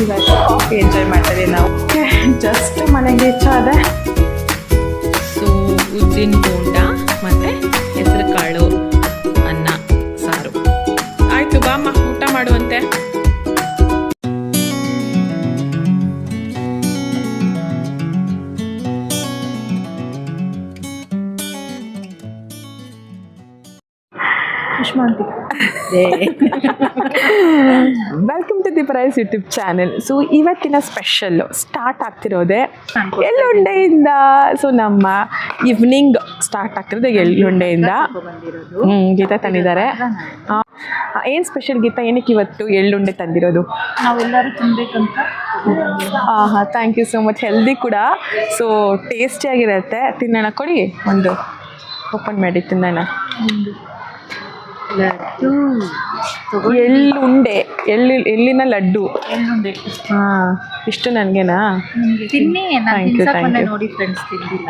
ಇವತ್ತು coffee enjoy ಮಾಡ್ತೀವಿ ನಾವು. ಜಸ್ಟ್ ಮನೆಗೆ ಇಷ್ಟ ಅದೇ. ಸೊ ಉದ್ದಿನ ಬೋಂಡ ಮತ್ತು ಹೆಸರು ಕಾಳು ಅನ್ನ ಸಾರು ಆಯಿತು. ಬಾಮ್ಮ ಊಟ ಮಾಡುವಂತೆ. Welcome to the price YouTube channel. So ಇವತ್ತಿನ ಸ್ಪೆಷಲ್ಲು ಸ್ಟಾರ್ಟ್ ಆಗ್ತಿರೋದೆ ಎಳ್ಳುಂಡೆಯಿಂದ. ಸೊ ನಮ್ಮ ಈವ್ನಿಂಗ್ ಸ್ಟಾರ್ಟ್ ಆಗ್ತಿರೋದು ಎಳ್ಳುಂಡೆಯಿಂದ. ಗೀತಾ ತಂದಿದ್ದಾರೆ. ಏನು ಸ್ಪೆಷಲ್ ಗೀತಾ, ಏನಕ್ಕೆ ಇವತ್ತು ಎಳ್ಳುಂಡೆ ತಂದಿರೋದು? ನಾವೆಲ್ಲರೂ ತಿನ್ಬೇಕಂತ. ಹಾಂ, thank you so much. Healthy ಕೂಡ, ಸೊ ಟೇಸ್ಟಿಯಾಗಿರುತ್ತೆ. ತಿನ್ನೋಣ, ಕೊಡಿ ಒಂದು ಓಪನ್ ಮಾಡಿ ತಿನ್ನೋಣ. ಎಳ್ಳುಂಡೆ, ಎಳ್ಳಿನ ಲಡ್ಡು. ಎಳ್ಳುಂಡೆ ಹಾಂ, ಇಷ್ಟು ನನಗೇನಾ? ತಿನ್ನಿ. Thank you, thank you. ನೋಡಿ ಫ್ರೆಂಡ್ಸ್ ತಿಂದಿಲ್ಲ.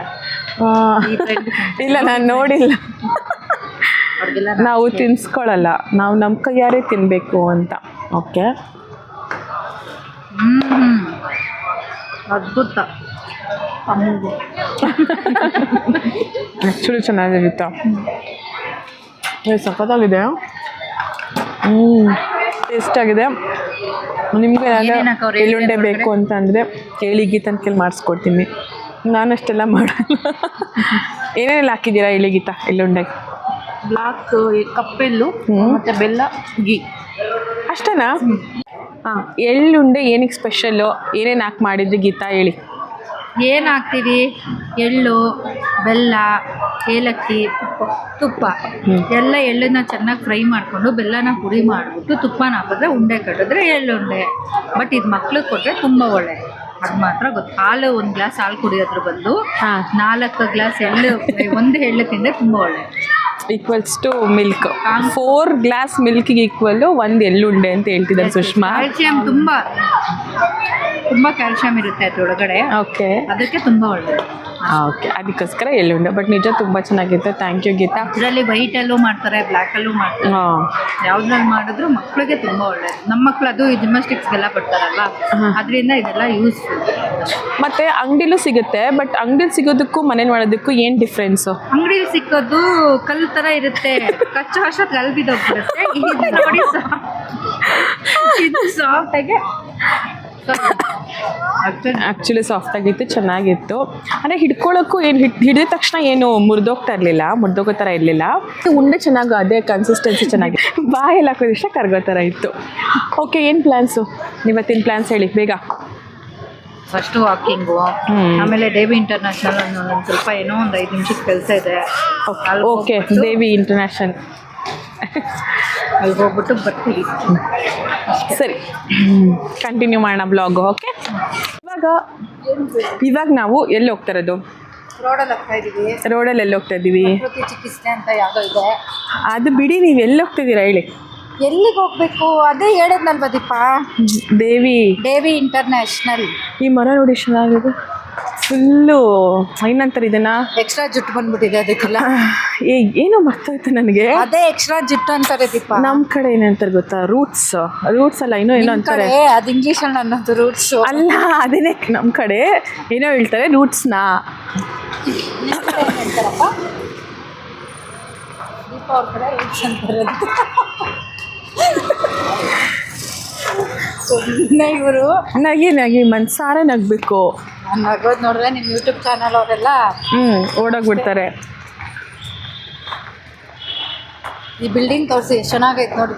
ಇಲ್ಲ, ನಾನು ನೋಡಿಲ್ಲ. ನಾವು ತಿನ್ಸ್ಕೊಳ್ಳಲ್ಲ, ನಾವು ನಮ್ಮ ಕೈಯಾರೆ ತಿನ್ನಬೇಕು ಅಂತ. ಓಕೆ, ಅದ್ಭುತ. ಆ್ಯಕ್ಚುಲಿ ಚೆನ್ನಾಗಿರುತ್ತೆ. ಸಖತ್ತಾಗಿದೆ. ಟೇಸ್ಟಾಗಿದೆ. ನಿಮ್ಗೆ ಏನಾದರೂ ಎಳ್ಳುಂಡೆ ಬೇಕು ಅಂತ ಅಂದರೆ ಕೇಳಿ, ಗೀತನ ಕೇಳಿ ಮಾಡಿಸ್ಕೊಡ್ತೀನಿ. ನಾನಷ್ಟೆಲ್ಲ ಮಾಡಲ್ಲ. ಏನೇನೆಲ್ಲ ಹಾಕಿದ್ದೀರಾ ಹೇಳಿ ಗೀತಾ ಎಳ್ಳುಂಡೆ? ಬ್ಲಾಕ್ ಕಪ್ಪೆಲ್ಲು ಮತ್ತು ಬೆಲ್ಲ, ಗೀ, ಅಷ್ಟೇನಾ? ಹಾಂ, ಎಳ್ಳುಂಡೆ ಏನಕ್ಕೆ ಸ್ಪೆಷಲ್ಲು, ಏನೇನು ಹಾಕಿ ಮಾಡಿದ್ರಿ ಗೀತಾ ಹೇಳಿ. ಏನು ಹಾಕ್ತೀವಿ? ಎಳ್ಳು, ಬೆಲ್ಲ, ಏಲಕ್ಕಿ, ತುಪ್ಪ ಎಲ್ಲ. ಎಳ್ಳನ್ನ ಚೆನ್ನಾಗಿ ಫ್ರೈ ಮಾಡಿಕೊಂಡು ಬೆಲ್ಲನ ಪುಡಿ ಮಾಡಿಬಿಟ್ಟು ತುಪ್ಪನ ಹಾಕಿದ್ರೆ ಉಂಡೆ ಕಟ್ಟಿದ್ರೆ ಎಳ್ಳುಂಡೆ. ಬಟ್ ಇದು ಮಕ್ಳಿಗೆ ಕೊಟ್ಟರೆ ತುಂಬ ಒಳ್ಳೆ. ಅದು ಮಾತ್ರ ಗೊತ್ತು. ಹಾಲು 1 ಗ್ಲಾಸ್ ಹಾಲು ಕುಡಿಯೋದ್ರ ಬದಲು 4 ಗ್ಲಾಸ್ ಎಳ್ಳು, ಒಂದು ಎಳ್ಳು ತಿಂದರೆ ತುಂಬ ಒಳ್ಳೆ. Equals to milk. 4 ಗ್ಲಾಸ್ ಮಿಲ್ಕಿಗೆ ಈಕ್ವಲ್ಲು 1 ಎಳ್ಳುಂಡೆ ಅಂತ ಹೇಳ್ತಿದ್ದಾರೆ ಸುಷ್ಮಾ. ಕ್ಯಾಲ್ಸಿಯಂ ತುಂಬ ಕ್ಯಾಲ್ಸಿಯಂ ಇರುತ್ತೆ ಅದರೊಳಗಡೆ. ಓಕೆ, ಅದಕ್ಕೆ ತುಂಬ ಒಳ್ಳೆಯದು. ಓಕೆ, ಅದಕ್ಕೋಸ್ಕರ ಎಳ್ಳುಂಡೆ. ಬಟ್ ನಿಜ ತುಂಬ ಚೆನ್ನಾಗಿತ್ತು. Thank you Geetha. ಇದರಲ್ಲಿ ವೈಟಲ್ಲೂ ಮಾಡ್ತಾರೆ, ಬ್ಲ್ಯಾಕಲ್ಲೂ ಮಾಡ್ತಾರೆ. ಯಾವುದ್ರಲ್ಲಿ ಮಾಡಿದ್ರು ಮಕ್ಕಳಿಗೆ ತುಂಬ ಒಳ್ಳೆಯದು. ನಮ್ಮ ಮಕ್ಕಳು ಅದು ಜಿಮ್ನಾಸ್ಟಿಕ್ಸ್ಗೆಲ್ಲ ಬರ್ತಾರಲ್ಲ, ಅದರಿಂದ ಇದೆಲ್ಲ ಯೂಸ್ಫುಲ್. ಮತ್ತು ಅಂಗಡಿಲೂ ಸಿಗುತ್ತೆ. ಬಟ್ ಅಂಗಡಿಲಿ ಸಿಗೋದಕ್ಕೂ ಮನೇಲಿ ಮಾಡೋದಕ್ಕೂ ಏನು ಡಿಫ್ರೆನ್ಸು? ಅಂಗಡಿಲಿ ಸಿಕ್ಕೋದು ಕಲ್ಲು ಥರ ಇರುತ್ತೆ, ಕಚ್ಚು ಅಷ್ಟೊತ್ತು ಕಲ್ಲು ಬಿದ್ದೋಗ್ಬಿಡುತ್ತೆ. ಇದು ನೋಡಿ, ಇದು ಸಾಫ್ಟಾಗಿ, ಆ್ಯಕ್ಚುಲಿ ಸಾಫ್ಟಾಗಿತ್ತು, ಚೆನ್ನಾಗಿತ್ತು. ಅಂದರೆ ಹಿಡ್ಕೊಳ್ಳೋಕ್ಕೂ ಏನು ಹಿಡಿದ ತಕ್ಷಣ ಏನು ಮುರಿದೋಗೋ ಥರ ಇರಲಿಲ್ಲ. ಉಂಡೆ ಚೆನ್ನಾಗಿ, ಅದೇ ಕನ್ಸಿಸ್ಟೆನ್ಸಿ ಚೆನ್ನಾಗಿ, ಬಾಯಲ್ಲಿ ಹಾಕೋದು ಇಷ್ಟ ಕರ್ಗೋ ಥರ ಇತ್ತು. ಓಕೆ, ಏನು ಪ್ಲ್ಯಾನ್ಸು ಇವತ್ತಿನ ಪ್ಲ್ಯಾನ್ಸ್ ಹೇಳಿ ಬೇಗ. ಫಸ್ಟು ವಾಕಿಂಗು, ಆಮೇಲೆ ದೇವಿ ಇಂಟರ್ನ್ಯಾಷನಲ್ ಒಂದು ಸ್ವಲ್ಪ ಏನೋ ಒಂದು 5 ನಿಮಿಷಕ್ಕೆ ಕೆಲಸ ಇದೆ. ಓಕೆ, ದೇವಿ ಇಂಟರ್ನ್ಯಾಷನಲ್ ಅಲ್ಲಿಗೆ ಹೋಗ್ಬಿಟ್ಟು ಬರ್ತೀವಿ. ಸರಿ, ಕಂಟಿನ್ಯೂ ಮಾಡೋಣ ಬ್ಲಾಗು. ಓಕೆ, ಇವಾಗ ನಾವು ಎಲ್ಲಿ ಹೋಗ್ತಾ ಇರೋದು? ರೋಡಲ್ಲಿ ಹೋಗ್ತಾ ಇದ್ದೀವಿ. ರೋಡಲ್ಲಿ ಎಲ್ಲಿ ಹೋಗ್ತಾ ಇದ್ದೀವಿ? ಪ್ರಕೃತಿ ಚಿಕಿತ್ಸೆ ಅಂತ ಯಾವುದೋ ಇದೆ. ಅದು ಬಿಡಿ, ನೀವು ಎಲ್ಲಿ ಹೋಗ್ತಿದ್ದೀರಾ ಹೇಳಿ. ಎಲ್ಲಿಗೆ ಹೋಗ್ಬೇಕು? ಅದೇ ಹೇಳಿದ್ನಲ್ವ ದೀಪ, ದೇವಿ ಇಂಟರ್ನ್ಯಾಷನಲ್. ಈ ಮರ ನೋಡಿ ಚೆನ್ನಾಗಿದೆ. ಫುಲ್ಲು ಏನಂತಾರೆ ಇದನ್ನ, ಎಕ್ಸ್ಟ್ರಾ ಜುಟ್ಟು ಬಂದ್ಬಿಟ್ಟಿದೆ ಅದಕ್ಕೆಲ್ಲ. ಏನೋ ಮರ್ತೋಯ್ತು ನನಗೆ. ಅದೇ ಎಕ್ಸ್ಟ್ರಾ ಜುಟ್ಟು ಅಂತಾರೆ ದೀಪ. ನಮ್ಮ ಕಡೆ ಏನಂತಾರೆ ಗೊತ್ತಾ? ರೂಟ್ಸ್ ಅಲ್ಲ, ಏನೋ ಅಂತಾರೆ. ಅದು ಇಂಗ್ಲೀಷಲ್ಲಿ ಅನ್ನೋದು ರೂಟ್ಸ್ ಅಲ್ಲ, ಅದೇನೆ ನಮ್ಮ ಕಡೆ ಏನೋ ಹೇಳ್ತಾರೆ, ರೂಟ್ಸ್ನ. ಹೇಳ್ತಾರಪ್ಪ ದೀಪ ಅವ್ರ ಕಡೆ ರೂಟ್ಸ್ ಅಂತಾರೆ. ಇವರು ನಗಿ ಮನ್ಸಾರೆ ನಗಬೇಕು. ನಗೋದು ನೋಡಿದ್ರೆ ನಿಮ್ಮ ಯೂಟ್ಯೂಬ್ ಚಾನಲ್ ಅವರೆಲ್ಲ ಓಡೋಗ್ಬಿಡ್ತಾರೆ. ಈ ಬಿಲ್ಡಿಂಗ್ ತೋರಿಸಿ, ಎಷ್ಟು ಚೆನ್ನಾಗೈತೆ ನೋಡಿ.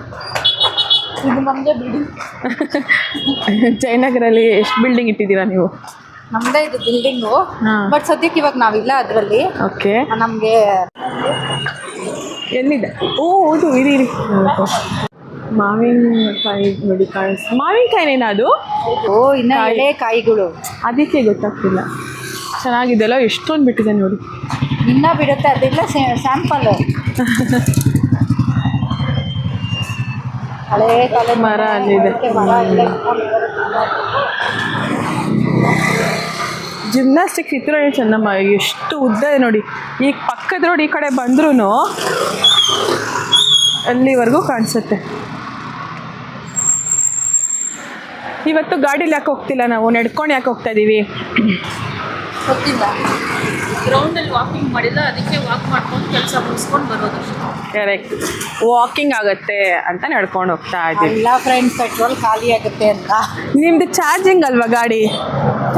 ಇದು ನಮ್ಮದೇ ಬಿಲ್ಡಿಂಗ್. ಜಯನಗರಲ್ಲಿ ಎಷ್ಟು ಬಿಲ್ಡಿಂಗ್ ಇಟ್ಟಿದ್ದೀರಾ ನೀವು? ನಮ್ಮದೇ ಇದು ಬಿಲ್ಡಿಂಗು. ಬಟ್ ಸದ್ಯಕ್ಕೆ ಇವಾಗ ನಾವಿಲ್ಲ ಅದರಲ್ಲಿ. ಓಕೆ, ನಮಗೆ ಎಲ್ಲಿದೆ? ಓ ಹೌದು, ಇರಿ. ಮಾವಿನಕಾಯಿ ನೋಡಿ, ಮಾವಿನಕಾಯಿನೇನಾ ಅದು? ಇನ್ನು ಎಳೆ ಕಾಯಿಗಳು, ಅದಕ್ಕೆ ಗೊತ್ತಾಗ್ತಿಲ್ಲ. ಚೆನ್ನಾಗಿದೆಯಲ್ಲ, ಎಷ್ಟೊಂದು ಬಿಟ್ಟಿದೆ ನೋಡಿ. ಇನ್ನೂ ಬಿಡುತ್ತೆ, ಅದೆಲ್ಲ ಸ್ಯಾಂಪಲ್. ಹಳೇ ಕಾಲ ಮರ ಅಲ್ಲಿದೆ. ಜಿಮ್ನಾಸ್ಟಿಕ್ಸ್ ಇತ್ತು ಚೆನ್ನಮ್ಮ, ಎಷ್ಟು ಉದ್ದ ಇದೆ ನೋಡಿ. ಈಗ ಪಕ್ಕದ ರೋಡ್ ಈ ಕಡೆ ಬಂದ್ರೂ ಅಲ್ಲಿವರೆಗೂ ಕಾಣಿಸುತ್ತೆ. ಇವತ್ತು ಗಾಡೀಲಿ ಯಾಕೆ ಹೋಗ್ತಿಲ್ಲ, ನಾವು ನಡ್ಕೊಂಡು ಯಾಕೆ ಹೋಗ್ತಾ ಇದ್ದೀವಿ? ಗೊತ್ತಿಲ್ಲ, ಗ್ರೌಂಡಲ್ಲಿ ವಾಕಿಂಗ್ ಮಾಡಿಲ್ಲ, ಅದಕ್ಕೆ ವಾಕ್ ಮಾಡ್ಕೊಂಡು ಕೆಲಸ ಮುಗಿಸ್ಕೊಂಡು ಬರೋದು. ಕರೆಕ್ಟ್, ವಾಕಿಂಗ್ ಆಗುತ್ತೆ ಅಂತ ನಡ್ಕೊಂಡು ಹೋಗ್ತಾ ಇದ್ದೀವಿ. ಇಲ್ಲ ಫ್ರೆಂಡ್ಸ್, ಪೆಟ್ರೋಲ್ ಖಾಲಿ ಆಗುತ್ತೆ ಅಂತ. ನಿಮ್ದು ಚಾರ್ಜಿಂಗ್ ಅಲ್ವಾ ಗಾಡಿ?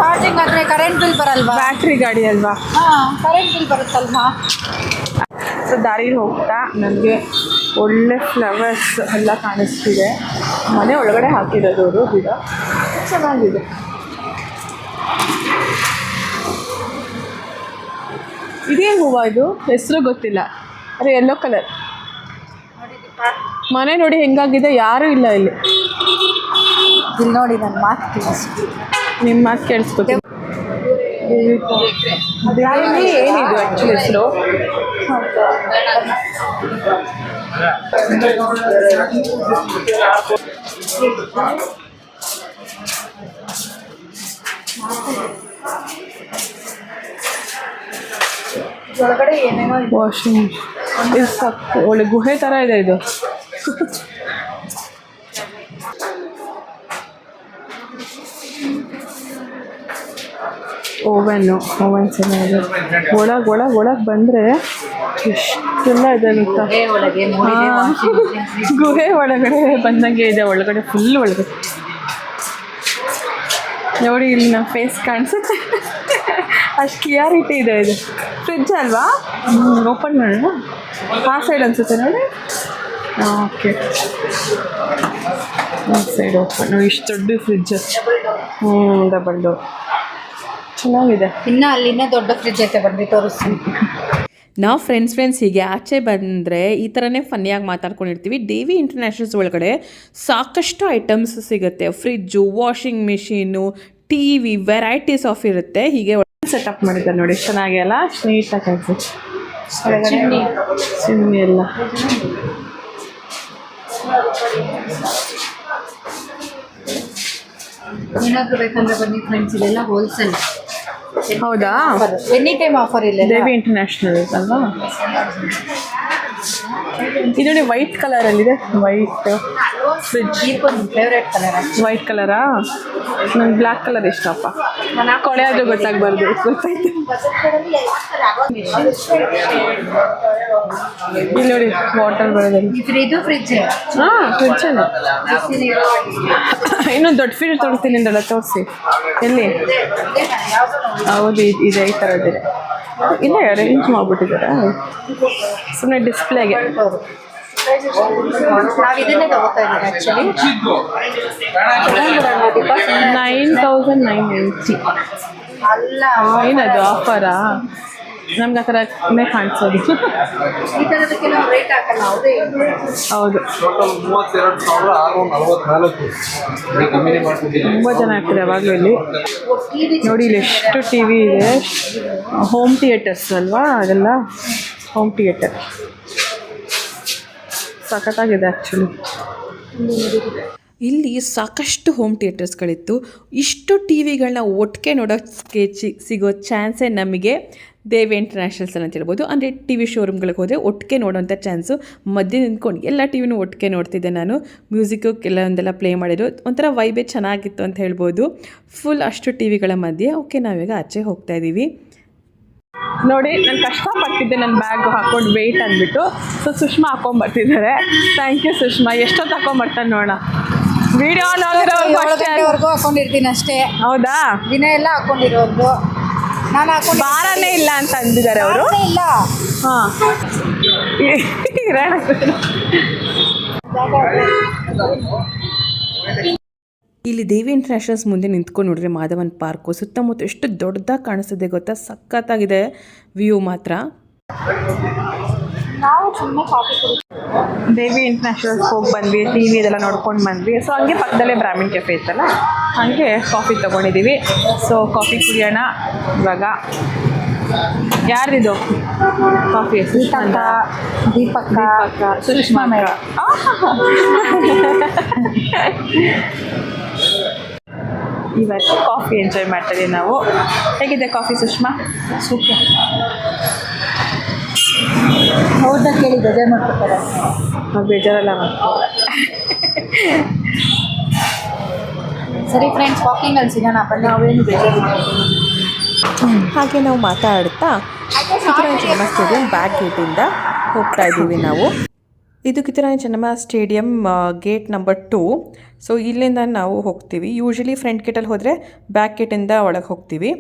ಚಾರ್ಜಿಂಗ್ ಆದರೆ ಕರೆಂಟ್ ಬಿಲ್ ಬರಲ್ವಾ? ಬ್ಯಾಟ್ರಿ ಗಾಡಿ ಅಲ್ವಾ? ಹಾಂ, ಕರೆಂಟ್ ಬಿಲ್ ಬರುತ್ತಲ್ವಾ? ಸೊ ದಾರಿಲಿ ಹೋಗ್ತಾ ನನಗೆ ಒಳ್ಳೆ ಫ್ಲವರ್ಸ್ ಎಲ್ಲ ಕಾಣಿಸ್ತಿದೆ. ಮನೆ ಒಳಗಡೆ ಹಾಕಿರೋದು ಅವರು ಗಿಡ, ಚೆನ್ನಾಗಿದೆ. ಇದೇನು ಹೂವು ಇದು? ಹೆಸರು ಗೊತ್ತಿಲ್ಲ. ಅದೇ ಯೆಲ್ಲೋ ಕಲರ್. ಮನೆ ನೋಡಿ ಹೆಂಗಾಗಿದೆ, ಯಾರೂ ಇಲ್ಲ ಇಲ್ಲಿ. ಇಲ್ಲಿ ನೋಡಿ, ನನ್ನ ಮಾತು ಕೇಳಿಸ್ತು. ನಿಮ್ಮ ಮಾತು ಕೇಳಿಸ್ಕೊತೀನಿ. ಏನಿದು ಆ್ಯಕ್ಚುಲಿ ಹೆಸರು? ಒಳಗಡೆ ಏನೇನೋ ವಾಷಿಂಗ್ ಇದು ಸಾಕು, ಒಳ್ಳೆ ಗುಹೆ ಥರ ಇದೆ ಇದು. ಓವನ್ ಚೆನ್ನಾಗಿದೆ. ಒಳಗೆ ಬಂದರೆ ಎಷ್ಟೆಲ್ಲ ಇದೆ ಗೊತ್ತಾ? ಗುಹೆ ಒಳಗಡೆ ಬಂದಂಗೆ ಇದೆ. ಒಳಗಡೆ ಫುಲ್ ಒಳಗಡೆ ನೋಡಿ, ಇಲ್ಲಿ ನಮ್ಮ ಫೇಸ್ ಕಾಣಿಸುತ್ತೆ, ಅಷ್ಟು ಕ್ಲಿಯಾರಿಟಿ ಇದೆ. ಇದು ಫ್ರಿಡ್ಜ್ ಅಲ್ವಾ? ಓಪನ್ ಮಾಡೋಣ. ಆ ಸೈಡ್ ಅನಿಸುತ್ತೆ ನೋಡಿ. ಓಕೆ, ಆ ಸೈಡ್ ಓಪನ್. ಇಷ್ಟು ದೊಡ್ಡ ಫ್ರಿಡ್ಜ್. ಡಬಲ್ ಡೋರ್, ಚೆನ್ನಾಗಿದೆ. ಇನ್ನು ಅಲ್ಲಿನ ದೊಡ್ಡ ಫ್ರಿಡ್ಜ್ ಐತೆ, ಬಂದು ತೋರಿಸ್ತೀನಿ. ನಾವು ಫ್ರೆಂಡ್ಸ್ ಹೀಗೆ ಆಚೆ ಬಂದರೆ ಈ ಥರನೇ ಫನ್ನಿಯಾಗಿ ಮಾತಾಡ್ಕೊಂಡಿರ್ತೀವಿ. ದೇವಿ ಇಂಟರ್ನ್ಯಾಷನಲ್ಸ್ ಒಳಗಡೆ ಸಾಕಷ್ಟು ಐಟಮ್ಸ್ ಸಿಗುತ್ತೆ. Fridge, washing machine, T V, varieties of ಇರುತ್ತೆ. ಹೀಗೆ ಸೆಟಪ್ ಮಾಡಿದ್ದಾರೆ ನೋಡಿ, ಚೆನ್ನಾಗಿ ಅಲ್ಲ, ನೀಟಾಗಿ ಕಾಣಿಸುತ್ತೆ. ಚಿಮ್ನಿ ಎಲ್ಲ ಏನಾದರೂ ಬೇಕಂದ್ರೆ ಬನ್ನಿ ಫ್ರೆಂಡ್ಸ್, ಇಲ್ಲೆಲ್ಲ ಹೋಲ್ಸೇಲ್. ಹೌದಾ? ಎನಿ ಟೈಮ್ ಆಫರ್ ಇಲ್ಲ. ದೇವಿ ಇಂಟರ್ನ್ಯಾಷನಲ್ ಅಲ್ವಾ? ಇದು ನೋಡಿ, ವೈಟ್ ಕಲರಲ್ಲಿದೆ. White fridge, favourite colour. White ಕಲರಾ? ನಂಗೆ ಬ್ಲ್ಯಾಕ್ ಕಲರ್ ಇಷ್ಟಪ್ಪ. ಕೊಳೆ ಆದರೂ ಗೊತ್ತಾಗಬಾರ್ದು. ಗೊತ್ತಾಯ್ತು. ಇಲ್ಲಿ ನೋಡಿ, ವಾಟರ್ ಬರೋದಲ್ಲಿ. ಇದು ಫ್ರಿಡ್ಜ್. ಹಾಂ, ಫ್ರಿಡ್ಜನ್ನು ಇನ್ನೊಂದು ದೊಡ್ಡ ಫ್ರಿಡ್ಜ್ ತೋರಿಸ್ತೀನಿ ಅಂದಲ್ಲ, ತೋರಿಸಿ. ಎಲ್ಲಿ? ಹೌದು, ಇದೆ, ಈ ಥರದ್ದಿದೆ. ಇಲ್ಲ, ಅರೇಂಜ್ ಮಾಡಿಬಿಟ್ಟಿದ್ದಾರೆ ಸುಮ್ಮನೆ ಡಿಸ್ಪ್ಲೇಗೆ. ನಾವು ಇದನ್ನೇ ತಗೋತಾ ಇದ್ದೀವಿ ಆ್ಯಕ್ಚುಲಿ. 9,990. ಅಲ್ಲ, ಏನದು ಆಫರಾ? ನಮ್ಗೆ ಆ ಥರನೇ ಕಾಣಿಸೋದು. ಈ ಥರದಕ್ಕೆ ನಾವು ರೇಟ್ ಹಾಕಲ್ಲ. ಹೌದು, ತುಂಬ ಜನ ಆಗ್ತದೆ ಯಾವಾಗಲೂ ಇಲ್ಲಿ. ನೋಡಿ, ಇಲ್ಲಿ ಎಷ್ಟು ಟಿ ವಿ ಇದೆ. ಹೋಮ್ ಥಿಯೇಟರ್ಸ್ ಅಲ್ವಾ ಅದೆಲ್ಲ? ಹೋಮ್ ಥಿಯೇಟರ್ ಸಖತ್ತಾಗಿದೆ ಆ್ಯಕ್ಚುಲಿ. ಇಲ್ಲಿ ಸಾಕಷ್ಟು ಹೋಮ್ ಥಿಯೇಟರ್ಸ್ಗಳಿತ್ತು. ಇಷ್ಟು ಟಿ ವಿಗಳನ್ನ ಒಟ್ಟಿಗೆ ನೋಡೋಕ್ಕೆ ಸಿಗೋ ಚಾನ್ಸೇ ನಮಗೆ ದೇವಿ ಇಂಟರ್ನ್ಯಾಷನಲ್ಸ್ ಅಂತ ಹೇಳ್ಬೋದು. ಅಂದರೆ ಟಿ ವಿ ಶೋರೂಮ್ಗಳಿಗೆ ಹೋದರೆ ಒಟ್ಟಿಗೆ ನೋಡೋಂಥ ಚಾನ್ಸು. ಮಧ್ಯೆ ನಿಂತ್ಕೊಂಡು ಎಲ್ಲ ಟಿ ವಿನೂ ಒಟ್ಟಿಗೆ ನೋಡ್ತಿದ್ದೆ ನಾನು. ಮ್ಯೂಸಿಕ್ಕು ಕೆಲವೊಂದೆಲ್ಲ ಪ್ಲೇ ಮಾಡಿದ್ರು. ಒಂಥರ ವೈಬೇ ಚೆನ್ನಾಗಿತ್ತು ಅಂತ ಹೇಳ್ಬೋದು. ಫುಲ್ ಅಷ್ಟು ಟಿ ವಿಗಳ ಮಧ್ಯೆ. ಓಕೆ, ನಾವೀಗ ಆಚೆ ಹೋಗ್ತಾ ಇದ್ದೀವಿ. ನೋಡಿ, ನಾನು ಕಷ್ಟಪಟ್ಟಿದ್ದೆ ನನ್ನ ಬ್ಯಾಗ್ ಹಾಕೊಂಡು ವೆಯ್ಟ್ ಅಂದ್ಬಿಟ್ಟು. ಸೊ ಸುಷ್ಮಾ ಹಾಕೊಂಡ್ಬರ್ತಿದ್ದಾರೆ. Thank you Sushma. ಎಷ್ಟೊತ್ತು ಹಾಕೊಂಡ್ಬರ್ತಾನೆ ನೋಡೋಣ. ವಿಡಿಯೋ ಗಂಟೆವರೆಗೂ ಹಾಕೊಂಡಿರ್ತೀನಿ ಅಷ್ಟೇ. ಹೌದಾ? ದಿನ ಎಲ್ಲ ಹಾಕೊಂಡಿರೋದು ನಾನು. ಹಾಕೊಂಡು ಬಾರನೇ ಇಲ್ಲ ಅಂತ ಅಂದಿದ್ದಾರೆ ಅವರು. ಇಲ್ಲ. ಹಾಂ, ಇಲ್ಲಿ ದೇವಿ ಇಂಟರ್ನ್ಯಾಷನಲ್ಸ್ ಮುಂದೆ ನಿಂತ್ಕೊಂಡು ನೋಡ್ರಿ ಮಾಧವನ್ ಪಾರ್ಕು. ಸುತ್ತಮುತ್ತ ಎಷ್ಟು ದೊಡ್ಡದಾಗಿ ಕಾಣಿಸ್ತದೆ ಗೊತ್ತಾ? ಸಖತ್ತಾಗಿದೆ ವ್ಯೂ ಮಾತ್ರ. ನಾವು ಸುಮ್ಮನೆ ಕಾಫಿ ದೇವಿ ಇಂಟರ್ನ್ಯಾಷನಲ್ಸ್ ಹೋಗಿ ಬಂದ್ವಿ, ಟಿ ವಿ ಇದೆಲ್ಲ ನೋಡ್ಕೊಂಡು ಬಂದ್ವಿ. ಸೊ ಹಂಗೆ ಪಕ್ಕದಲ್ಲೇ ಬ್ರಾಹ್ಮಿನ್ ಕೆಫೆ ಇತ್ತಲ್ಲ, ಹಾಗೆ ಕಾಫಿ ತೊಗೊಂಡಿದ್ದೀವಿ. ಸೊ ಕಾಫಿ ಕುಡಿಯೋಣ ಇವಾಗ. ಯಾರ್ದಿದು ಕಾಫಿ? ದೀಪಕ್ಕ, ಸುಷ್ಮಾ ಮೇಡ. ಇವತ್ತು ಕಾಫಿ ಎಂಜಾಯ್ ಮಾಡ್ತಾ ಇದ್ದೀವಿ ನಾವು. ಹೇಗಿದೆ ಕಾಫಿ ಸುಷ್ಮಾ? ಸೂಪರ್. ಅವ್ರನ್ನ ಕೇಳಿ ಬೇಜಾರು ಮಾಡ್ಕೊತಾರೆ. ಬೇಜಾರೆಲ್ಲ ಸರಿ ಫ್ರೆಂಡ್ಸ್, ವಾಕಿಂಗಲ್ಲಿ ಸಿಗೋಣ ಬನ್ನಿ. ನಾವೇನು ಬೇಜಾರು ಮಾಡ್ತೀವಿ. ಹಾಗೆ ನಾವು ಮಾತಾಡ್ತಾ ಕಿತ್ತೂರಾಣಿ ಚೆನ್ನಮ್ಮ ಸ್ಟೇಡಿಯಂ ಬ್ಯಾಕ್ ಗೇಟಿಂದ ಹೋಗ್ತಾ ಇದ್ದೀವಿ ನಾವು. ಇದು Kittur Rani Chennamma stadium gate number 2. So ಇಲ್ಲಿಂದ ನಾವು ಹೋಗ್ತೀವಿ. ಯೂಶ್ವಲಿ ಫ್ರಂಟ್ ಗೇಟಲ್ಲಿ ಹೋದರೆ ಬ್ಯಾಕ್ ಗೇಟಿಂದ ಒಳಗೆ ಹೋಗ್ತೀವಿ.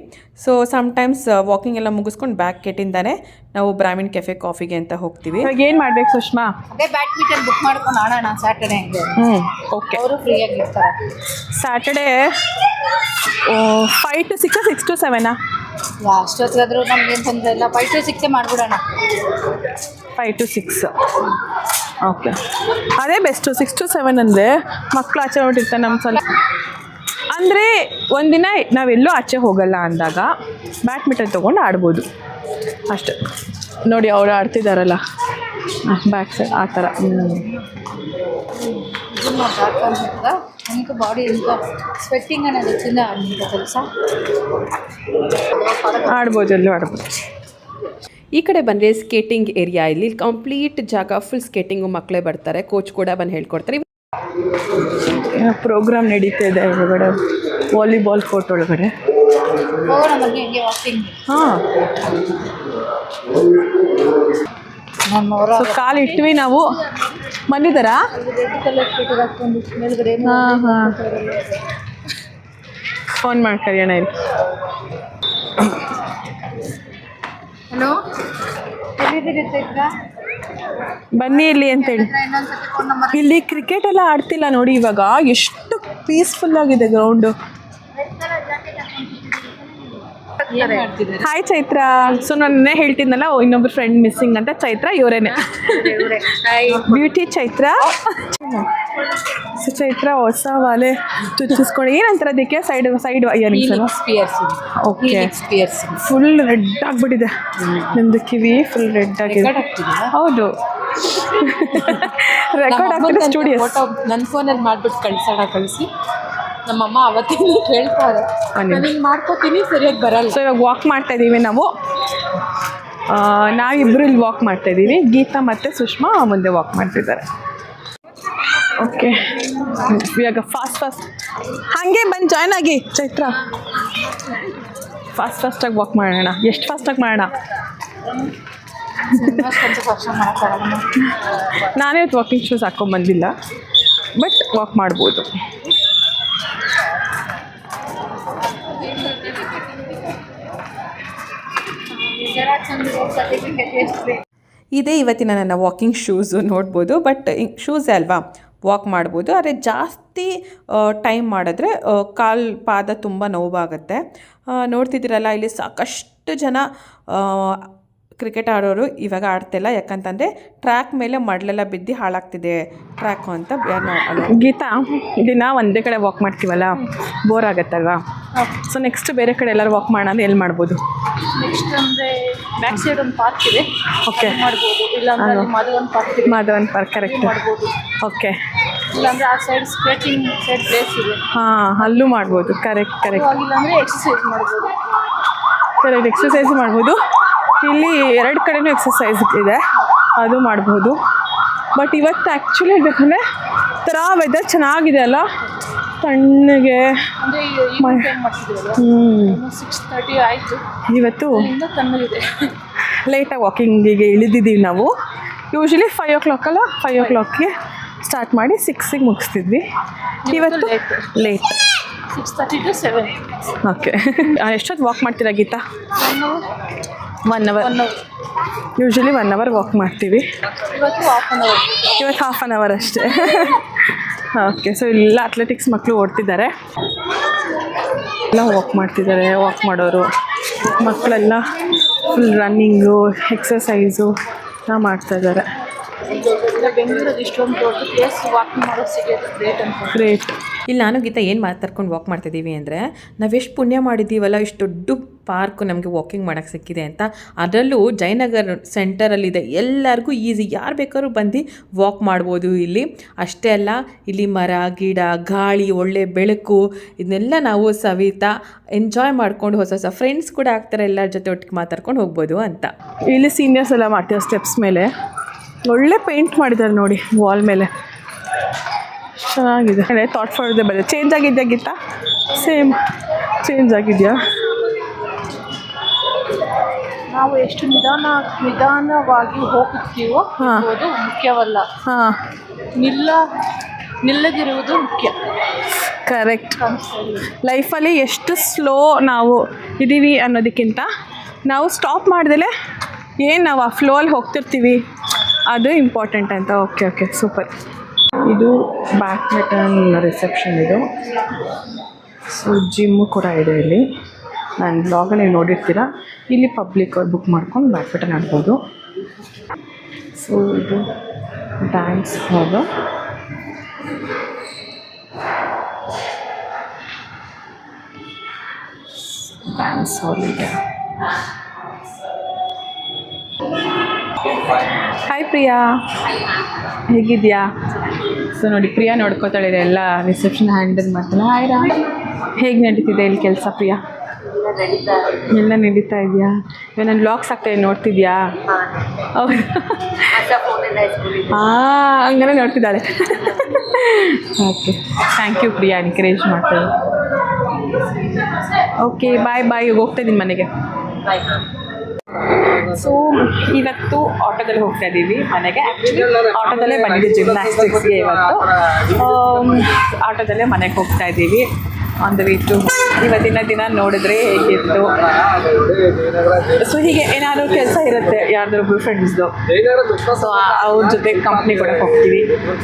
ಸೊ ಸಮ್ಟೈಮ್ಸ್ ವಾಕಿಂಗ್ ಎಲ್ಲ ಮುಗಿಸ್ಕೊಂಡು ಬ್ಯಾಕ್ ಗೇಟಿಂದನೇ ನಾವು ಬ್ರಾಹ್ಮಿನ್ ಕೆಫೆ ಕಾಫಿಗೆ ಅಂತ ಹೋಗ್ತೀವಿ. ಇವಾಗ ಏನು ಮಾಡ್ಬೇಕು ಸುಷ್ಮಾ? ಅದೇ ಬ್ಯಾಡ್ಮಿಂಟನ್ ಬುಕ್ ಮಾಡ್ಕೊಂಡು ಆಡೋಣ ಸ್ಯಾಟರ್ಡೇ. ಓಕೆ. ಅವರು ಫ್ರೀಯಾಗಿ ಇರ್ತಾರೆ. ಸ್ಯಾಟರ್ಡೇ 5 to 6 6 to 7 ಅಷ್ಟೊತ್ತಿಗಾದ್ರೂ ನಮ್ಗೇನು ತೊಂದರೆ ಇಲ್ಲ. 5 to 6 ಮಾಡಿಬಿಡೋಣ. 5 to 6 ಓಕೆ, ಅದೇ ಬೆಸ್ಟು. 6 to 7 ಅಂದರೆ ಮಕ್ಕಳು ಆಚೆ ಹೊರಟಿರ್ತಾರೆ ನಮ್ಮ ಸಲ. ಅಂದರೆ ಒಂದಿನ ನಾವೆಲ್ಲೂ ಆಚೆ ಹೋಗಲ್ಲ ಅಂದಾಗ ಬ್ಯಾಡ್ಮಿಂಟನ್ ತೊಗೊಂಡು ಆಡ್ಬೋದು ಅಷ್ಟೆ. ನೋಡಿ ಅವರು ಆಡ್ತಿದ್ದಾರಲ್ಲ ಬ್ಯಾಕ್ ಸೈಡ್ ಆ ಥರ. ఇంకా బాడీ ఇంకా స్వెట్టింగ్ అనేది వచ్చిందా మీకు తెలుసా? ಆಡ್ಬೋದು, ಎಲ್ಲೂ ಆಡ್ಬೋದು. ಈ ಕಡೆ ಬಂದರೆ ಸ್ಕೇಟಿಂಗ್ ಏರಿಯಾ. ಇಲ್ಲಿ ಕಂಪ್ಲೀಟ್ ಜಾಗ ಫುಲ್ ಸ್ಕೇಟಿಂಗು ಮಕ್ಕಳೇ ಬರ್ತಾರೆ. ಕೋಚ್ ಕೂಡ ಬಂದು ಹೇಳ್ಕೊಡ್ತಾರೆ. ಪ್ರೋಗ್ರಾಮ್ ನಡೀತಾ ಇದೆ ಒಳಗಡೆ, ವಾಲಿಬಾಲ್ ಕೋರ್ಟ್ ಒಳಗಡೆ. ಹೋಗೋಣ ಬನ್ನಿ ಹಂಗೆ ವಾಕಿಂಗ್. ಹಾಂ, ನಮ್ಮವರ ಕಾಲು ಇಟ್ವಿ ನಾವು. ಬಂದಿದ್ದಾರಾ? ರೆಡ್ ಕಲರ್ ಸ್ಕೂಟರ್ ಹಾಕೊಂಡು ಮೇಲ್ಗಡೆ ಹಾಂ ಹಾಂ, ಫೋನ್ ಮಾಡಿ ಕರೆಯೋಣ ಇಲ್ಲಿ. ಹಲೋ, ಎಲ್ಲಿದ್ದೀರಿ ಚೈತ್ರ? ಬನ್ನಿ ಇಲ್ಲಿ ಅಂತೇಳಿ. ಇನ್ನೊಂದ್ಸತಿ ಫೋನ್ ನಂಬರ್. ಇಲ್ಲಿ ಕ್ರಿಕೆಟ್ ಎಲ್ಲ ಆಡ್ತಿಲ್ಲ ನೋಡಿ ಇವಾಗ. ಎಷ್ಟು ಪೀಸ್ಫುಲ್ ಆಗಿದೆ ಗ್ರೌಂಡು. ಹಾಯ್ ಚೈತ್ರ. ಸೊ ನಾನೇ ಹೇಳ್ತಿದ್ನಲ್ಲ ಇನ್ನೊಬ್ರು ಫ್ರೆಂಡ್ ಮಿಸ್ಸಿಂಗ್ ಅಂತ. ಚೈತ್ರ ಇವರೇನೆ, ಬ್ಯೂಟಿ ಚೈತ್ರ. ಸೊ ಚೈತ್ರ ಹೊಸ ವಾಲೆ ಚುಚ್ಚಿಸ್ಕೊಂಡು ಏನಂತಾರೆ ಅದಕ್ಕೆ side earrings. Okay, full red ಆಗಿಬಿಟ್ಟಿದೆ ನಿಮ್ದು ಕಿವಿ. ಫುಲ್ ರೆಡ್ ಆಗಿದೆ. ಹೌದು, ರೆಕಾರ್ಡ್ ಆಗ್ತಿದೆ ಸ್ಟುಡಿಯೋ. ನನ್ನ ಫೋನಲ್ಲಿ ಮಾಡ್ಬಿಟ್ಟು ಕಳಿಸಿ ನಮ್ಮಮ್ಮ ಅವತ್ತಿಂದ ಹೇಳ್ತಾರೆ. ನಾನು ಮಾಡ್ಕೋತೀನಿ, ಸರಿಯಾಗಿ ಬರಲ್ಲ. ಸೊ ಇವಾಗ ವಾಕ್ ಮಾಡ್ತಾ ಇದ್ದೀವಿ ನಾವು. ನಾವಿಬ್ಬರು ಇಲ್ಲಿ ವಾಕ್ ಮಾಡ್ತಾ ಇದ್ದೀವಿ. ಗೀತಾ ಮತ್ತು ಸುಷ್ಮಾ ಮುಂದೆ ವಾಕ್ ಮಾಡ್ತಿದ್ದಾರೆ. ಓಕೆ, ಇವಾಗ ಫಾಸ್ಟ್ ಹಾಗೆ ಬಂದು ಜಾಯ್ನ್ ಆಗಿ ಚೈತ್ರ. ಫಾಸ್ಟಾಗಿ ವಾಕ್ ಮಾಡೋಣ. ಎಷ್ಟು ಫಾಸ್ಟಾಗಿ ಮಾಡೋಣ? ನಾನೇ ವಾಕಿಂಗ್ ಶೂಸ್ ಹಾಕ್ಕೊಂಬಂದಿಲ್ಲ, ಬಟ್ ವಾಕ್ ಮಾಡ್ಬೋದು. ಇದೇ ಇವತ್ತಿನ ನನ್ನ ವಾಕಿಂಗ್ ಶೂಸು ನೋಡ್ಬೋದು. ಬಟ್ ಶೂಸೇ ಅಲ್ವಾ, ವಾಕ್ ಮಾಡ್ಬೋದು. ಆದರೆ ಜಾಸ್ತಿ ಟೈಮ್ ಮಾಡಿದ್ರೆ ಪಾದ ತುಂಬ ನೋವಾಗುತ್ತೆ. ನೋಡ್ತಿದ್ದೀರಲ್ಲ, ಇಲ್ಲಿ ಸಾಕಷ್ಟು ಜನ ಕ್ರಿಕೆಟ್ ಆಡೋರು ಇವಾಗ ಆಡ್ತಿಲ್ಲ. ಯಾಕಂತಂದರೆ ಟ್ರ್ಯಾಕ್ ಮೇಲೆ ಮಡ್ಲೆಲ್ಲ ಬಿದ್ದು ಹಾಳಾಗ್ತಿದೆ ಟ್ರ್ಯಾಕು ಅಂತ. ಗೀತಾ, ದಿನ ಒಂದೇ ಕಡೆ ವಾಕ್ ಮಾಡ್ತೀವಲ್ಲ, ಬೋರ್ ಆಗುತ್ತಲ್ವಾ? ಸೊ ನೆಕ್ಸ್ಟ್ ಬೇರೆ ಕಡೆ ಎಲ್ಲರೂ ವಾಕ್ ಮಾಡೋಣ ಅಂದ್ರೆ ಎಲ್ಲಿ ಮಾಡ್ಬೋದು? ನೆಕ್ಸ್ಟ್ ಅಂದರೆ ಬ್ಯಾಕ್ ಸೈಡ್ ಒಂದು ಪಾರ್ಕ್ ಇದೆ. ಓಕೆ, ಮಾಡ್ಬೋದು. ಇಲ್ಲಾಂದ್ರೆ ಮಾಧವನ್ ಪಾರ್ಕ್ ಇದೆ. Madhavan park, correct. ಮಾಡ್ಬೋದು. ಓಕೆ, ಇಲ್ಲಾಂದ್ರೆ ಆ ಸೈಡ್ ಸ್ಕೇಟಿಂಗ್ ಸೈಡ್ ಪ್ಲೇಸ್ ಇದೆ. ಹಾಂ, ಅಲ್ಲೂ ಮಾಡ್ಬೋದು. ಕರೆಕ್ಟ್. ಇಲ್ಲಾಂದರೆ ಎಕ್ಸಸೈಸ್ ಮಾಡ್ಬೋದು. ಕರೆಕ್ಟ್, ಎಕ್ಸಸೈಸ್ ಮಾಡ್ಬೋದು. ಇಲ್ಲಿ 2 ಕಡೆನೂ ಎಕ್ಸಸೈಸ್ ಇದೆ, ಅದು ಮಾಡ್ಬೋದು. ಬಟ್ ಇವತ್ತು ಆ್ಯಕ್ಚುಲಿ ಹೇಳ್ಬೇಕಂದ್ರೆ ಥರ ವೆದರ್ ಚೆನ್ನಾಗಿದೆ ಅಲ್ಲ, ತಣ್ಣಗೆ. ಅಂದರೆ ಮಾಡ್ತಿದ್ದೀವಲ್ಲ, 6:30 ಆಯಿತು. ಇವತ್ತು ಇನ್ನೂ ತಣ್ಣಗಿದೆ. ಲೇಟಾಗಿ ವಾಕಿಂಗಿಗೆ ಇಳಿದಿದ್ದೀವಿ ನಾವು. ಯೂಶ್ವಲಿ 5 o'clock ಅಲ್ಲ, 5 o'clockಗೆ ಸ್ಟಾರ್ಟ್ ಮಾಡಿ 6ಗೆ ಮುಗಿಸ್ತಿದ್ವಿ. ಇವತ್ತು ಲೇಟ್, 6:30 to 7. ಓಕೆ. ಎಷ್ಟೊತ್ತು ವಾಕ್ ಮಾಡ್ತೀರಾ Geetha? 1 hour. Usually 1 hour walk ಮಾಡ್ತೀವಿ. ಇವತ್ತು ಹಾಫ್ ಆನ್ ಅವರ್ ಅಷ್ಟೇ. ಓಕೆ, ಸೊ ಎಲ್ಲ ಅಥ್ಲೆಟಿಕ್ಸ್ ಮಕ್ಕಳು ಓಡ್ತಿದ್ದಾರೆ, ಎಲ್ಲ ವಾಕ್ ಮಾಡ್ತಿದ್ದಾರೆ. ವಾಕ್ ಮಾಡೋರು ಮಕ್ಕಳೆಲ್ಲ ಫುಲ್ ರನ್ನಿಂಗು, ಎಕ್ಸಸೈಸು ಎಲ್ಲ ಮಾಡ್ತಾಯಿದ್ದಾರೆ. ಬೆಂಗಳೂರಲ್ಲಿ ಇಷ್ಟೊಂದು ದೊಡ್ಡ ಪ್ಲೇಸ್ ವಾಕಿಂಗ್ ಮಾಡೋದು ಸಿಗೋದು ಗ್ರೇಟ್ ಅಂತ. ಗ್ರೇಟ್. ಇಲ್ಲಿ ನಾನು ಗೀತಾ ಏನು ಮಾತಾಡ್ಕೊಂಡು ವಾಕ್ ಮಾಡ್ತಿದ್ದೀವಿ ಅಂದರೆ ನಾವೆಷ್ಟು ಪುಣ್ಯ ಮಾಡಿದ್ದೀವಲ್ಲ, ಇಷ್ಟು ದೊಡ್ಡ ಪಾರ್ಕು ನಮಗೆ ವಾಕಿಂಗ್ ಮಾಡೋಕ್ಕೆ ಸಿಕ್ಕಿದೆ ಅಂತ. ಅದರಲ್ಲೂ ಜಯನಗರ್ ಸೆಂಟರಲ್ಲಿದೆ, ಎಲ್ಲರಿಗೂ ಈಸಿ, ಯಾರು ಬೇಕಾದ್ರೂ ಬಂದು ವಾಕ್ ಮಾಡ್ಬೋದು ಇಲ್ಲಿ. ಅಷ್ಟೇ ಅಲ್ಲ, ಇಲ್ಲಿ ಮರ ಗಿಡ ಗಾಳಿ ಒಳ್ಳೆ ಬೆಳಕು ಇದನ್ನೆಲ್ಲ ನಾವು ಸವಿತಾ ಎಂಜಾಯ್ ಮಾಡ್ಕೊಂಡು ಹೊಸ ಹೊಸ ಫ್ರೆಂಡ್ಸ್ ಕೂಡ ಆಗ್ತಾರೆ, ಎಲ್ಲರ ಜೊತೆ ಒಟ್ಟಿಗೆ ಮಾತಾಡ್ಕೊಂಡು ಹೋಗ್ಬೋದು ಅಂತ. ಇಲ್ಲಿ ಸೀನಿಯರ್ಸ್ ಎಲ್ಲ ಮಾಡ್ತೀವಿ ಸ್ಟೆಪ್ಸ್ ಮೇಲೆ. ಒಳ್ಳೆ ಪೇಂಟ್ ಮಾಡಿದ್ದಾರೆ ನೋಡಿ ವಾಲ್ ಮೇಲೆ, ಚೆನ್ನಾಗಿದೆ. ಥಾಟ್ ಫಾರ್ ದ ಬೆಲೆ ಚೇಂಜ್ ಆಗಿದೆಯಾ ಗೀತಾ? ಸೇಮ್ ಚೇಂಜ್ ಆಗಿದೆಯಾ? ನಾವು ಎಷ್ಟು ನಿಧಾನವಾಗಿ ಹೋಗುತ್ತೀವೋ ಅದು ಮುಖ್ಯವಲ್ಲ, ಹಾಂ, ನಿಲ್ಲದಿರುವುದು ಮುಖ್ಯ. ಕರೆಕ್ಟ್. ಲೈಫಲ್ಲಿ ಎಷ್ಟು ಸ್ಲೋ ನಾವು ಇದ್ದೀವಿ ಅನ್ನೋದಕ್ಕಿಂತ ನಾವು ಸ್ಟಾಪ್ ಮಾಡ್ದಲೇ ಏನು ನಾವು ಆ ಫ್ಲೋ ಅಲ್ಲಿ ಹೋಗ್ತಿರ್ತೀವಿ ಅದು ಇಂಪಾರ್ಟೆಂಟ್ ಅಂತ. Okay okay, super. ಇದು ಬ್ಯಾಡ್ಮಿಂಟನ್ ರಿಸೆಪ್ಷನ್ ಇದು. ಸೊ ಜಿಮ್ಮು ಕೂಡ ಇದೆ ಇಲ್ಲಿ. ನಾನು ಬ್ಲಾಗಲ್ಲಿ ನೀವು ನೋಡಿರ್ತೀರ. ಇಲ್ಲಿ ಪಬ್ಲಿಕ್ ಅವ್ರು ಬುಕ್ ಮಾಡ್ಕೊಂಡು ಬ್ಯಾಡ್ಮಿಂಟನ್ ಆಡ್ಬೋದು. ಸೊ ಇದು ಡ್ಯಾನ್ಸ್ ಹಾಲು. ಡ್ಯಾನ್ಸ್ ಹಾಲ್ ಇದೆ. ಹಾಯ್ ಪ್ರಿಯಾ, ಹೇಗಿದೆಯಾ? ಸೊ ನೋಡಿ, ಪ್ರಿಯಾ ನೋಡ್ಕೋತಾಳೆ ಎಲ್ಲ ರಿಸೆಪ್ಷನ್ ಹ್ಯಾಂಡಲ್ ಮಾಡ್ತಾಳೆ. ಹಾಯ್ ರಾ, ಹೇಗೆ ನಡೀತಿದೆ ಇಲ್ಲಿ ಕೆಲಸ ಪ್ರಿಯಾ? ಎಲ್ಲ ನಡೀತಾ ಇದೆಯಾ? ಇವಾಗ ನನ್ನ ಬ್ಲಾಗ್ಸ್ ಆಗ್ತಾಯಿದೆ, ನೋಡ್ತಿದ್ಯಾ? ಹೌದು, ಹಾಂ, ಹಂಗಾರೆ ನೋಡ್ತಿದ್ದಾಳೆ. Okay, thank you Priya, encourage ಮಾಡ್ತಾಳೆ. ಓಕೆ, ಬಾಯ್ ಬಾಯ್, ಹೋಗ್ತಾ ಇದ್ದೀನಿ ಮನೆಗೆ. ಸೊ ಇವತ್ತು ಆಟೋದಲ್ಲಿ ಹೋಗ್ತಾ ಇದ್ದೀವಿ ಮನೆಗೆ. ಆ್ಯಕ್ಚುಲಿ ಆಟೋದಲ್ಲೇ ಬಂದಿದ್ದೆ ಜಿಮ್ನಾಸ್ಟಿಕ್ಸ್ಗೆ. ಇವತ್ತು ಆಟೋದಲ್ಲೇ ಮನೆಗೆ ಹೋಗ್ತಾ ಇದ್ದೀವಿ. ಆನ್ ದ ವೇ ಟು ಇವತ್ತಿನ ದಿನ ನೋಡಿದ್ರೆ ಹೇಗಿತ್ತು. ಸೊ ಹೀಗೆ ಏನಾದರೂ ಕೆಲಸ ಇರುತ್ತೆ ಯಾರ್ದೊಬ್ರು ಫ್ರೆಂಡ್ಸ್ದು, ಸೊ ಅವ್ರ ಜೊತೆ ಕಂಪ್ನಿ ಕೊಡಕ್ಕೆ ಹೋಗ್ತೀವಿ.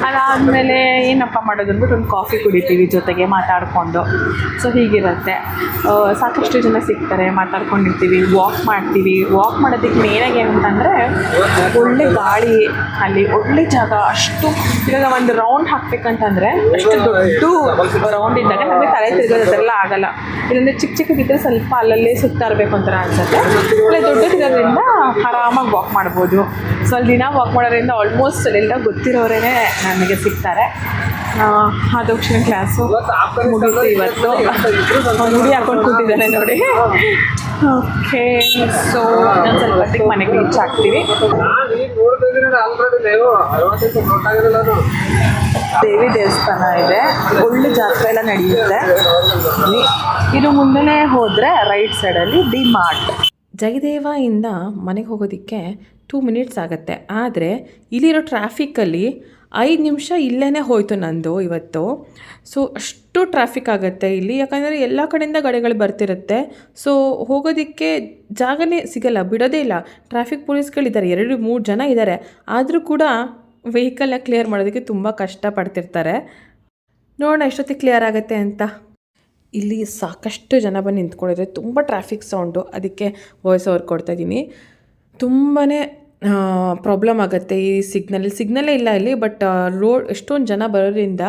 ಅದಾದಮೇಲೆ ಏನಪ್ಪ ಮಾಡೋದು ಅಂದ್ಬಿಟ್ಟು ಒಂದು ಕಾಫಿ ಕುಡಿತೀವಿ ಜೊತೆಗೆ ಮಾತಾಡಿಕೊಂಡು. ಸೊ ಹೀಗಿರುತ್ತೆ. ಸಾಕಷ್ಟು ಜನ ಸಿಗ್ತಾರೆ, ಮಾತಾಡ್ಕೊಂಡಿರ್ತೀವಿ, ವಾಕ್ ಮಾಡ್ತೀವಿ. ವಾಕ್ ಮಾಡೋದಕ್ಕೆ ಮೇನಾಗಿ ಏನಂತಂದರೆ ಒಳ್ಳೆ ಗಾಳಿ, ಅಲ್ಲಿ ಒಳ್ಳೆ ಜಾಗ. ಅಷ್ಟು ಇವಾಗ ಒಂದು ರೌಂಡ್ ಹಾಕ್ಬೇಕಂತಂದರೆ ಅಷ್ಟು ದೊಡ್ಡ ರೌಂಡ್ ಇದ್ದಾಗ ನಮಗೆ ತಲೆ ತಿರ್ಗೋದೆಲ್ಲ ಆಗಲ್ಲ. ಇಲ್ಲಂದರೆ ಚಿಕ್ಕ ಚಿಕ್ಕದಿದ್ದರೆ ಸ್ವಲ್ಪ ಅಲ್ಲಲ್ಲೇ ಸುತ್ತಾ ಇರಬೇಕು ಅಂತ ಅನ್ಸುತ್ತೆ. ಒಳ್ಳೆ ದೊಡ್ಡದಿರೋದ್ರಿಂದ ಆರಾಮಾಗಿ ವಾಕ್ ಮಾಡ್ಬೋದು. ಸೊ ಅಲ್ಲಿ ದಿನ ವಾಕ್ ಮಾಡೋದ್ರಿಂದ ಆಲ್ಮೋಸ್ಟ್ ಎಲ್ಲ ಗೊತ್ತಿರೋರೇ ನನಗೆ ಸಿಗ್ತಾರೆ. ಆದೋಕ್ಷಣ ಕ್ಲಾಸು ಮುಗೀತು ಇವತ್ತು. ಮುಡಿ ಹಾಕೊಂಡು ಕೂತಿದ್ದಾನೆ ನೋಡಿ. ಓಕೆ, ಸೊ ನಾನು ಸ್ವಲ್ಪ ಹೊತ್ತಿಗೆ ಮನೆಗೆ ರೀಚ್ ಆಗ್ತೀವಿ. ದೇವಿ ದೇವಸ್ಥಾನ ಇದೆ, ಒಳ್ಳೆ ಜಾತ್ರೆ ಎಲ್ಲ ನಡೆಯುತ್ತೆ. ಇದು ಮುಂದೆ ಹೋದರೆ ರೈಟ್ ಸೈಡಲ್ಲಿ ಡಿ ಮಾರ್ಟ್. ಜಯದೇವ ಮನೆಗೆ ಹೋಗೋದಕ್ಕೆ 2 ಮಿನಿಟ್ಸ್ ಆಗುತ್ತೆ. ಆದರೆ ಇಲ್ಲಿರೋ ಟ್ರಾಫಿಕ್ಕಲ್ಲಿ 5 ನಿಮಿಷ ಇಲ್ಲೇ ಹೋಯಿತು ನಂದು ಇವತ್ತು. ಸೊ ಅಷ್ಟು ಟ್ರಾಫಿಕ್ ಆಗುತ್ತೆ ಇಲ್ಲಿ, ಯಾಕಂದರೆ ಎಲ್ಲ ಕಡೆಯಿಂದ ಗಾಡಿಗಳು ಬರ್ತಿರುತ್ತೆ. ಸೊ ಹೋಗೋದಕ್ಕೆ ಜಾಗನೇ ಸಿಗಲ್ಲ, ಬಿಡೋದೇ ಇಲ್ಲ. ಟ್ರಾಫಿಕ್ ಪೊಲೀಸ್ಗಳಿದ್ದಾರೆ, 2-3 ಜನ ಇದ್ದಾರೆ. ಆದರೂ ಕೂಡ ವೆಹಿಕಲ್ನ ಕ್ಲಿಯರ್ ಮಾಡೋದಕ್ಕೆ ತುಂಬ ಕಷ್ಟಪಡ್ತಿರ್ತಾರೆ. ನೋಡೋಣ ಎಷ್ಟೊತ್ತಿಗೆ ಕ್ಲಿಯರ್ ಆಗುತ್ತೆ ಅಂತ. ಇಲ್ಲಿ ಸಾಕಷ್ಟು ಜನ ಬಂದು ನಿಂತ್ಕೊಂಡಿದ್ದಾರೆ, ತುಂಬ ಟ್ರಾಫಿಕ್ ಸೌಂಡು, ಅದಕ್ಕೆ ವಾಯ್ಸ್ ಓವರ್ ಕೊಡ್ತಾಯಿದ್ದೀನಿ. ತುಂಬಾ ಪ್ರಾಬ್ಲಮ್ ಆಗುತ್ತೆ ಈ ಸಿಗ್ನಲ್ಲೇ ಇಲ್ಲ ಇಲ್ಲಿ. ಬಟ್ ರೋಡ್ ಎಷ್ಟೊಂದು ಜನ ಬರೋದ್ರಿಂದ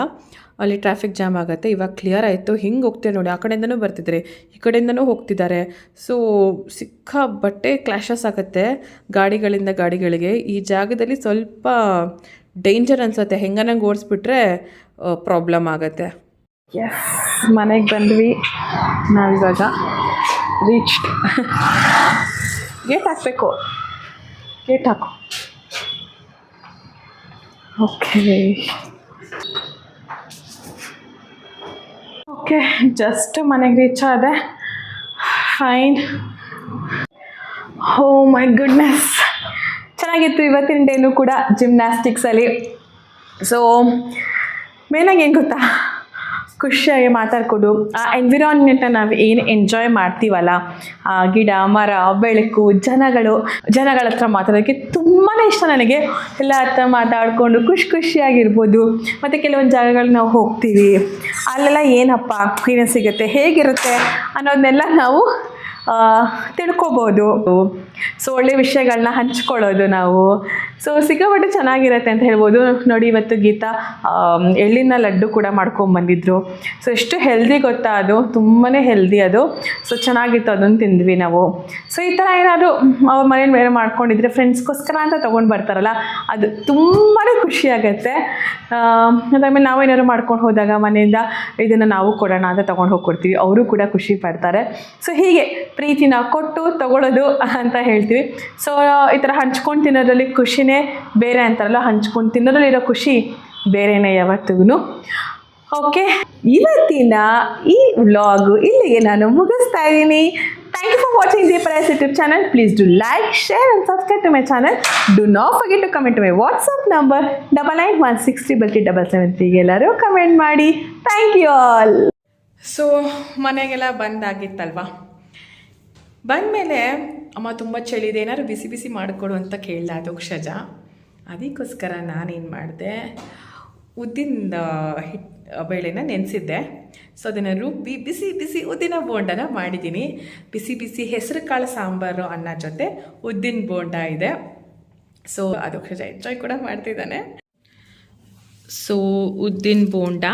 ಅಲ್ಲಿ ಟ್ರಾಫಿಕ್ ಜಾಮ್ ಆಗುತ್ತೆ. ಇವಾಗ ಕ್ಲಿಯರ್ ಆಯಿತು. ಹಿಂಗೆ ಹೋಗ್ತೀವಿ ನೋಡಿ, ಆ ಕಡೆಯಿಂದನೂ ಬರ್ತಿದ್ದಾರೆ, ಈ ಕಡೆಯಿಂದನೂ ಹೋಗ್ತಿದ್ದಾರೆ. ಸೊ ಸಿಕ್ಕಾಬಟ್ಟೆ ಕ್ಲಾಶಸ್ ಆಗುತ್ತೆ ಗಾಡಿಗಳಿಂದ ಗಾಡಿಗಳಿಗೆ. ಈ ಜಾಗದಲ್ಲಿ ಸ್ವಲ್ಪ ಡೇಂಜರ್ ಅನಿಸುತ್ತೆ, ಹೆಂಗನಂಗೆ ಓಡಿಸ್ಬಿಟ್ರೆ ಪ್ರಾಬ್ಲಮ್ ಆಗುತ್ತೆ. ಎಸ್, ಮನೆಗೆ ಬಂದ್ವಿ ನಾವಿವಾಗ. ರೀಚ್ಡ್. ಗೇಟ್ ಹಾಕಬೇಕು, ಗೇಟ್ ಹಾಕು. ಓಕೆ, ಜಸ್ಟ್ ಮನೆಗೆ ರೀಚ್ ಆದೆ. ಫೈನ್. ಓ ಮೈ ಗುಡ್ನೆಸ್, ಚೆನ್ನಾಗಿತ್ತು ಇವತ್ತಿನ ಡೇನು ಕೂಡ ಜಿಮ್ನಾಸ್ಟಿಕ್ಸಲ್ಲಿ. ಸೊ ಮೇನಾಗಿ ಏನು ಗೊತ್ತಾ, ಖುಷಿಯಾಗಿ ಮಾತಾಡ್ಕೊಂಡು ಆ ಎನ್ವಿರಾನ್ಮೆಂಟನ್ನು ನಾವು ಏನು ಎಂಜಾಯ್ ಮಾಡ್ತೀವಲ್ಲ, ಆ ಗಿಡ ಮರ ಬೆಳಕು ಜನಗಳ ಹತ್ರ ಮಾತಾಡೋಕ್ಕೆ ತುಂಬಾ ಇಷ್ಟ ನನಗೆ. ಎಲ್ಲ ಹತ್ರ ಮಾತಾಡಿಕೊಂಡು ಖುಷಿಯಾಗಿರ್ಬೋದು. ಮತ್ತು ಕೆಲವೊಂದು ಜಾಗಗಳಿಗೆ ನಾವು ಹೋಗ್ತೀವಿ, ಅಲ್ಲೆಲ್ಲ ಏನಪ್ಪ ಏನೇನು ಸಿಗುತ್ತೆ, ಹೇಗಿರುತ್ತೆ ಅನ್ನೋದನ್ನೆಲ್ಲ ನಾವು ತಿಳ್ಕೊಬೋದು. ಸೊ ಒಳ್ಳೆ ವಿಷಯಗಳನ್ನ ಹಂಚ್ಕೊಳ್ಳೋದು ನಾವು. ಸೊ ಸಿಕ್ಕಾಪಟ್ಟೆ ಚೆನ್ನಾಗಿರುತ್ತೆ ಅಂತ ಹೇಳ್ಬೋದು. ನೋಡಿ ಇವತ್ತು ಗೀತಾ ಎಳ್ಳಿನ ಲಡ್ಡು ಕೂಡ ಮಾಡ್ಕೊಂಬಂದಿದ್ರು. ಸೊ ಎಷ್ಟು ಹೆಲ್ದಿ ಗೊತ್ತಾ, ಅದು ತುಂಬಾ ಹೆಲ್ದಿ ಅದು. ಸೊ ಚೆನ್ನಾಗಿತ್ತು, ಅದನ್ನು ತಿಂದ್ವಿ ನಾವು. ಸೊ ಈ ಥರ ಏನಾದರೂ ಅವ್ರ ಮನೇಲಿ ಬೇರೆ ಮಾಡ್ಕೊಂಡಿದ್ರೆ ಫ್ರೆಂಡ್ಸ್ಗೋಸ್ಕರ ಅಂತ ತೊಗೊಂಡು ಬರ್ತಾರಲ್ಲ, ಅದು ತುಂಬಾ ಖುಷಿಯಾಗತ್ತೆ. ಅದಾದ್ಮೇಲೆ ನಾವು ಏನಾದ್ರು ಮಾಡ್ಕೊಂಡು ಹೋದಾಗ ಮನೆಯಿಂದ ಇದನ್ನು ನಾವು ಕೊಡೋಣ ಅಂತ ತೊಗೊಂಡು ಹೋಗ್ಕೊಡ್ತೀವಿ, ಅವರು ಕೂಡ ಖುಷಿ ಪಡ್ತಾರೆ. ಸೊ ಹೀಗೆ ಪ್ರೀತಿನ ಕೊಟ್ಟು ತಗೊಳ್ಳೋದು ಅಂತ ಹೇಳ್ತೀವಿ. ಸೊ ಈ ಥರ ಹಂಚ್ಕೊಂಡು ತಿನ್ನೋದ್ರಲ್ಲಿ ಖುಷಿನೇ ಬೇರೆ ಅಂತಾರಲ್ಲ, ಹಂಚ್ಕೊಂಡು ತಿನ್ನೋದ್ರಲ್ಲಿರೋ ಖುಷಿ ಬೇರೆನೇ ಯಾವತ್ತಿಗೂ. ಓಕೆ, ಇವತ್ತಿನ ಈ ವ್ಲಾಗು ಇಲ್ಲಿಗೆ ನಾನು ಮುಗಿಸ್ತಾ ಇದ್ದೀನಿ. Thank you for watching Deeper Eyes YouTube channel. Please do like, share and subscribe to my channel. Do not forget to comment to my WhatsApp number 9916377773. ಎಲ್ಲರೂ ಕಮೆಂಟ್ ಮಾಡಿ. Thank you all. ಸೊ ಮನೆಗೆಲ್ಲ ಬಂದಾಗಿತ್ತಲ್ವ, ಬಂದಮೇಲೆ ಅಮ್ಮ ತುಂಬ ಚಳಿ ಇದೆ, ಏನಾದ್ರು ಬಿಸಿ ಬಿಸಿ ಮಾಡಿಕೊಡು ಅಂತ ಕೇಳ್ದ ಅಕ್ಷಜ. ಅದಕ್ಕೋಸ್ಕರ ನಾನೇನು ಮಾಡಿದೆ, ಉದ್ದಿನ ಬೇಳೆನ ನೆನೆಸಿದ್ದೆ. ಸೊ ಅದನ್ನು ರುಬ್ಬಿ ಬಿಸಿ ಬಿಸಿ ಉದ್ದಿನ ಬೋಂಡನ ಮಾಡಿದ್ದೀನಿ. ಬಿಸಿ ಬಿಸಿ ಹೆಸರು ಕಾಳು ಸಾಂಬಾರು ಅನ್ನ ಜೊತೆ ಉದ್ದಿನ ಬೋಂಡ ಇದೆ. ಸೊ ಅದು ಎಂಜಾಯ್ ಕೂಡ ಮಾಡ್ತಿದ್ದಾನೆ. ಸೊ ಉದ್ದಿನ ಬೋಂಡ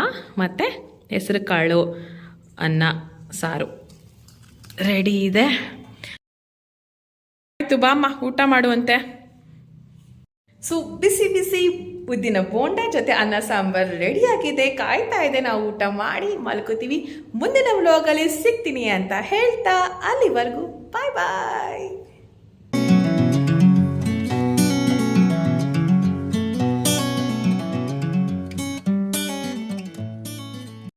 ಮತ್ತು ಹೆಸರು ಕಾಳು ಅನ್ನ ಸಾರು ರೆಡಿ ಇದೆ. ಆಯಿತು ಬಾಮ್ಮ, ಊಟ ಮಾಡುವಂತೆ. ಸೊ ಬಿಸಿ ಬಿಸಿ ಉದ್ದಿನ ಬೋಂಡ ಜೊತೆ ಅನ್ನ ಸಾಂಬಾರು ರೆಡಿಯಾಗಿದೆ, ಕಾಯ್ತಾ ಇದೆ. ನಾವು ಊಟ ಮಾಡಿ ಮಲ್ಕೋತೀವಿ. ಮುಂದಿನ ವ್ಲಾಗಲ್ಲಿ ಸಿಗ್ತೀನಿ ಅಂತ ಹೇಳ್ತಾ ಅಲ್ಲಿವರೆಗೂ ಬಾಯ್ ಬಾಯ್.